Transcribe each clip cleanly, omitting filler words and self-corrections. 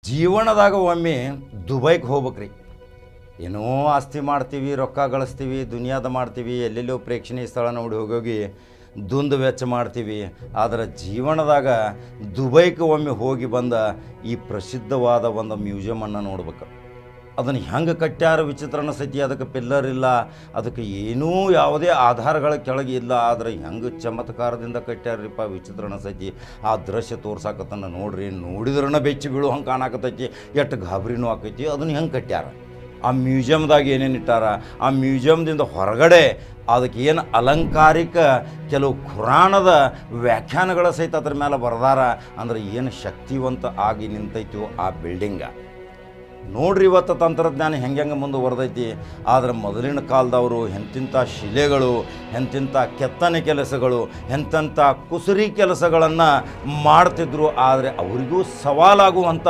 ಜೀವನದಾಗ ಒಮ್ಮೆ ದುಬೈಗೆ ಹೋಗ್ಬೇಕ್ರಿ. ಏನೋ ಆಸ್ತಿ ಮಾಡ್ತೀವಿ, ರೊಕ್ಕ ಗಳಿಸ್ತೀವಿ, ದುನಿಯಾದ ಮಾಡ್ತೀವಿ, ಎಲ್ಲೆಲ್ಲೋ ಪ್ರೇಕ್ಷಣೀಯ ಸ್ಥಳ ನೋಡಿ ಹೋಗೋಗಿ ದುಂದು ವೆಚ್ಚ ಮಾಡ್ತೀವಿ. ಆದರೆ ಜೀವನದಾಗ ದುಬೈಗೆ ಒಮ್ಮೆ ಹೋಗಿ ಬಂದ ಈ ಪ್ರಸಿದ್ಧವಾದ ಒಂದು ಮ್ಯೂಸಿಯಮನ್ನು ನೋಡ್ಬೇಕು. ಅದನ್ನು ಹೆಂಗೆ ಕಟ್ಟ್ಯಾರ ವಿಚಿತ್ರ ಅನಿಸ್ತೈತಿ. ಅದಕ್ಕೆ ಪಿಲ್ಲರ್ ಇಲ್ಲ, ಅದಕ್ಕೆ ಏನೂ ಯಾವುದೇ ಆಧಾರಗಳ ಕೆಳಗೆ ಇಲ್ಲ. ಆದರೆ ಹೆಂಗೆ ಚಮತ್ಕಾರದಿಂದ ಕಟ್ಟ್ಯಾರ್ರಿಪ್ಪ, ವಿಚಿತ್ರ ಅನಿಸ್ತೈತಿ. ಆ ದೃಶ್ಯ ತೋರ್ಸಾಕತ್ತನ ನೋಡ್ರಿ, ನೋಡಿದ್ರನ ಬೆಚ್ಚಿ ಬೀಳು ಹಂಗೆ ಕಾಣಾಕತ್ತೈತಿ, ಎಷ್ಟು ಗಾಬರಿನೂ ಆಕೈತಿ. ಅದನ್ನು ಹೆಂಗೆ ಕಟ್ಟ್ಯಾರ, ಆ ಮ್ಯೂಸಿಯಮ್ದಾಗ ಏನೇನು ಇಟ್ಟಾರ, ಆ ಮ್ಯೂಸಿಯಮ್ದಿಂದ ಹೊರಗಡೆ ಅದಕ್ಕೆ ಏನು ಅಲಂಕಾರಿಕ ಕೆಲವು ಖುರಾನದ ವ್ಯಾಖ್ಯಾನಗಳ ಸಹಿತ ಅದ್ರ ಮೇಲೆ ಬರ್ದಾರ. ಅಂದ್ರೆ ಏನು ಶಕ್ತಿವಂತ ಆಗಿ ನಿಂತೈತೋ ಆ ಬಿಲ್ಡಿಂಗ ನೋಡ್ರಿ. ಇವತ್ತು ತಂತ್ರಜ್ಞಾನ ಹೆಂಗೆ ಮುಂದುವರೆದೈತಿ. ಆದರೆ ಮೊದಲಿನ ಕಾಲದವರು ಎಂತಿಂಥ ಶಿಲೆಗಳು, ಎಂತಿಂಥ ಕೆತ್ತನೆ ಕೆಲಸಗಳು, ಎಂತೆಂಥ ಕುಸುರಿ ಕೆಲಸಗಳನ್ನು ಮಾಡ್ತಿದ್ರು. ಆದರೆ ಅವರಿಗೂ ಸವಾಲಾಗುವಂಥ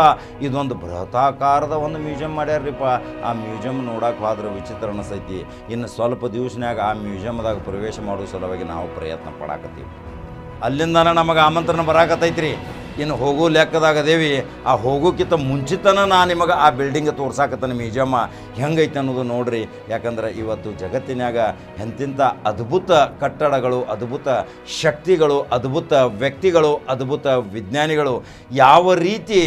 ಇದೊಂದು ಬೃಹತಾಕಾರದ ಒಂದು ಮ್ಯೂಸಿಯಂ ಮಾಡ್ಯಾರ್ರಿಪ್ಪ. ಆ ಮ್ಯೂಸಿಯಂ ನೋಡೋಕೆ ಹೋದ್ರೆ ವಿಚಿತ್ರ ಅನಿಸ್ತೈತಿ. ಇನ್ನು ಸ್ವಲ್ಪ ದಿವಸನ್ಯಾಗ ಆ ಮ್ಯೂಸಿಯಮ್ದಾಗ ಪ್ರವೇಶ ಮಾಡೋ ಸಲುವಾಗಿ ನಾವು ಪ್ರಯತ್ನ ಪಡಾಕತ್ತೀವಿ. ಅಲ್ಲಿಂದನೇ ನಮಗೆ ಆಮಂತ್ರಣ ಬರಾಕತ್ತೈತ್ರಿ. ಇನ್ನು ಹೋಗೋ ಲೆಕ್ಕದಾಗ ಅದೇವಿ. ಆ ಹೋಗೋಕ್ಕಿಂತ ಮುಂಚಿತನ ನಾನು ನಿಮಗೆ ಆ ಬಿಲ್ಡಿಂಗ್ ತೋರ್ಸಾಕತ್ತಾನೆ, ಮ್ಯೂಸಿಯಮ್ಮ ಹೆಂಗೈತೆ ಅನ್ನೋದು ನೋಡ್ರಿ. ಯಾಕಂದ್ರೆ ಇವತ್ತು ಜಗತ್ತಿನಾಗ ಎಂತಿಂಥ ಅದ್ಭುತ ಕಟ್ಟಡಗಳು, ಅದ್ಭುತ ಶಕ್ತಿಗಳು, ಅದ್ಭುತ ವ್ಯಕ್ತಿಗಳು, ಅದ್ಭುತ ವಿಜ್ಞಾನಿಗಳು, ಯಾವ ರೀತಿ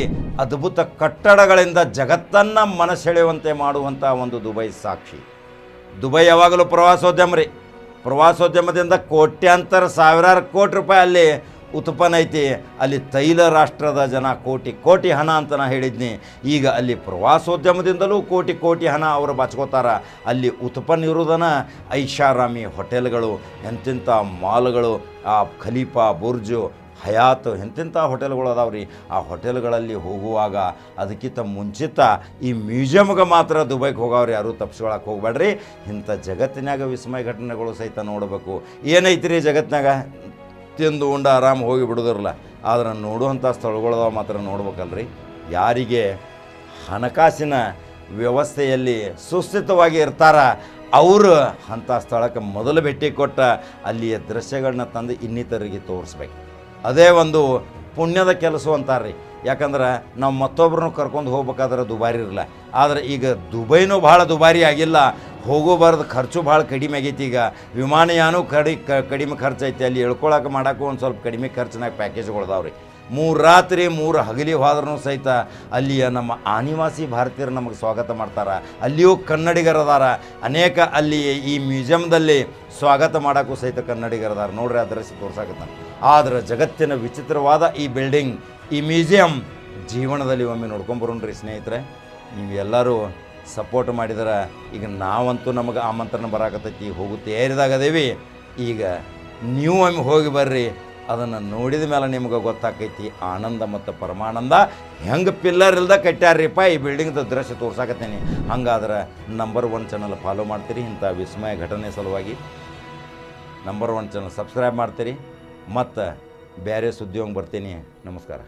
ಅದ್ಭುತ ಕಟ್ಟಡಗಳಿಂದ ಜಗತ್ತನ್ನು ಮನಸೆಳೆಯುವಂತೆ ಮಾಡುವಂಥ ಒಂದು ದುಬೈ ಸಾಕ್ಷಿ. ದುಬೈ ಯಾವಾಗಲೂ ಪ್ರವಾಸೋದ್ಯಮ ರೀ. ಪ್ರವಾಸೋದ್ಯಮದಿಂದ ಕೋಟ್ಯಾಂತರ ಸಾವಿರಾರು ಕೋಟಿ ರೂಪಾಯಿ ಅಲ್ಲಿ ಉತ್ಪನ್ನ ಐತಿ. ಅಲ್ಲಿ ತೈಲ ರಾಷ್ಟ್ರದ ಜನ ಕೋಟಿ ಕೋಟಿ ಹಣ ಅಂತ ನಾ ಹೇಳಿದ್ನಿ. ಈಗ ಅಲ್ಲಿ ಪ್ರವಾಸೋದ್ಯಮದಿಂದಲೂ ಕೋಟಿ ಕೋಟಿ ಹಣ ಅವರು ಬಚ್ಕೋತಾರ. ಅಲ್ಲಿ ಉತ್ಪನ್ನ ಇರೋದನ ಐಷಾರಾಮಿ ಹೋಟೆಲ್ಗಳು, ಎಂತೆಂಥ ಮಾಲ್ಗಳು, ಆ ಖಲೀಫಾ, ಬುರ್ಜು, ಹಯಾತ್, ಎಂತೆಂಥ ಹೋಟೆಲ್ಗಳು ಅದಾವ್ರಿ. ಆ ಹೋಟೆಲ್ಗಳಲ್ಲಿ ಹೋಗುವಾಗ ಅದಕ್ಕಿಂತ ಮುಂಚಿತ ಈ ಮ್ಯೂಸಿಯಮ್ಗೆ ಮಾತ್ರ ದುಬೈಗೆ ಹೋಗೋರು ಯಾರು ತಪ್ಪಿಸ್ಕೊಳಕ್ಕೆ ಹೋಗ್ಬೇಡ್ರಿ. ಇಂಥ ಜಗತ್ತಿನಾಗ ವಿಸ್ಮಯ ಘಟನೆಗಳು ಸಹಿತ ನೋಡಬೇಕು. ಏನೈತಿ ರೀ ಜಗತ್ತಿನಾಗ, ತಿಂದು ಉಂಡು ಆರಾಮ್ ಹೋಗಿ ಬಿಡೋದಿರಲ್ಲ. ಆದ್ರೆ ನೋಡುವಂಥ ಸ್ಥಳಗಳದ ಮಾತ್ರ ನೋಡ್ಬೇಕಲ್ರಿ. ಯಾರಿಗೆ ಹಣಕಾಸಿನ ವ್ಯವಸ್ಥೆಯಲ್ಲಿ ಸುಸ್ಥಿತವಾಗಿ ಇರ್ತಾರ ಅವರು ಅಂಥ ಸ್ಥಳಕ್ಕೆ ಮೊದಲು ಭೇಟಿ ಕೊಟ್ಟ ಅಲ್ಲಿಯ ದೃಶ್ಯಗಳನ್ನ ತಂದು ಇನ್ನಿತರಿಗೆ ತೋರಿಸ್ಬೇಕು. ಅದೇ ಒಂದು ಪುಣ್ಯದ ಕೆಲಸ ಅಂತಾರ್ರಿ. ಯಾಕಂದ್ರೆ ನಾವು ಮತ್ತೊಬ್ಬರನ್ನು ಕರ್ಕೊಂಡು ಹೋಗ್ಬೇಕಾದ್ರೆ ದುಬಾರಿ ಇರಲ್ಲ. ಆದರೆ ಈಗ ದುಬೈನೂ ಭಾಳ ದುಬಾರಿ ಆಗಿಲ್ಲ, ಹೋಗೋಬಾರ್ದು ಖರ್ಚು ಭಾಳ ಕಡಿಮೆ ಆಗೈತಿ. ಈಗ ವಿಮಾನಯಾನೂ ಕಡಿಮೆ ಖರ್ಚು ಐತಿ. ಅಲ್ಲಿ ಹೇಳ್ಕೊಳಕ್ಕೆ ಮಾಡೋಕ್ಕೂ ಒಂದು ಸ್ವಲ್ಪ ಕಡಿಮೆ ಖರ್ಚಿನಾಗ ಪ್ಯಾಕೇಜ್ಗಳದಾವ್ರಿ. 3 ರಾತ್ರಿ 3 ಹಗಲಿ ಹೋದ್ರೂ ಸಹಿತ ಅಲ್ಲಿಯ ನಮ್ಮ ಆನಿವಾಸಿ ಭಾರತೀಯರು ನಮಗೆ ಸ್ವಾಗತ ಮಾಡ್ತಾರೆ. ಅಲ್ಲಿಯೂ ಕನ್ನಡಿಗರದಾರ ಅನೇಕ. ಅಲ್ಲಿ ಈ ಮ್ಯೂಸಿಯಮ್ದಲ್ಲಿ ಸ್ವಾಗತ ಮಾಡೋಕ್ಕೂ ಸಹಿತ ಕನ್ನಡಿಗರದಾರ. ನೋಡ್ರಿ, ಆ ದೃಶ್ಯ ತೋರ್ಸಾಕತ್ತಾನೆ. ಆದರೆ ಜಗತ್ತಿನ ವಿಚಿತ್ರವಾದ ಈ ಬಿಲ್ಡಿಂಗ್, ಈ ಮ್ಯೂಸಿಯಂ ಜೀವನದಲ್ಲಿ ಒಮ್ಮೆ ನೋಡ್ಕೊಂಬರೋಣ್ರಿ ಸ್ನೇಹಿತರೆ. ನೀವೆಲ್ಲರೂ ಸಪೋರ್ಟ್ ಮಾಡಿದ್ರೆ ಈಗ ನಾವಂತೂ ನಮಗೆ ಆಮಂತ್ರಣ ಬರಾಕತ್ತೈತಿ, ಹೋಗು ತಯಾರಿದಾಗದೇವಿ. ಈಗ ನೀವು ಒಮ್ಮೆ ಹೋಗಿ ಬರ್ರಿ. ಅದನ್ನು ನೋಡಿದ ಮೇಲೆ ನಿಮ್ಗೆ ಗೊತ್ತಾಕೈತಿ ಆನಂದ ಮತ್ತು ಪರಮಾನಂದ ಹೆಂಗೆ ಪಿಲ್ಲರ್ ಇಲ್ದ ಕಟ್ಟ್ಯಾರ್ರಿಪ್ಪ. ಈ ಬಿಲ್ಡಿಂಗ್ದ ದೃಶ್ಯ ತೋರ್ಸಾಕತ್ತೀನಿ. ಹಂಗಾದ್ರೆ ನಂಬರ್ 1 ಚಾನಲ್ ಫಾಲೋ ಮಾಡ್ತೀರಿ. ಇಂಥ ವಿಸ್ಮಯ ಘಟನೆ ಸಲುವಾಗಿ ನಂಬರ್ 1 ಚಾನಲ್ ಸಬ್ಸ್ಕ್ರೈಬ್ ಮಾಡ್ತೀರಿ. ಮತ್ತು ಬೇರೆ ಸುದ್ದಿ ಹಂಗೆ ಬರ್ತೀನಿ. ನಮಸ್ಕಾರ.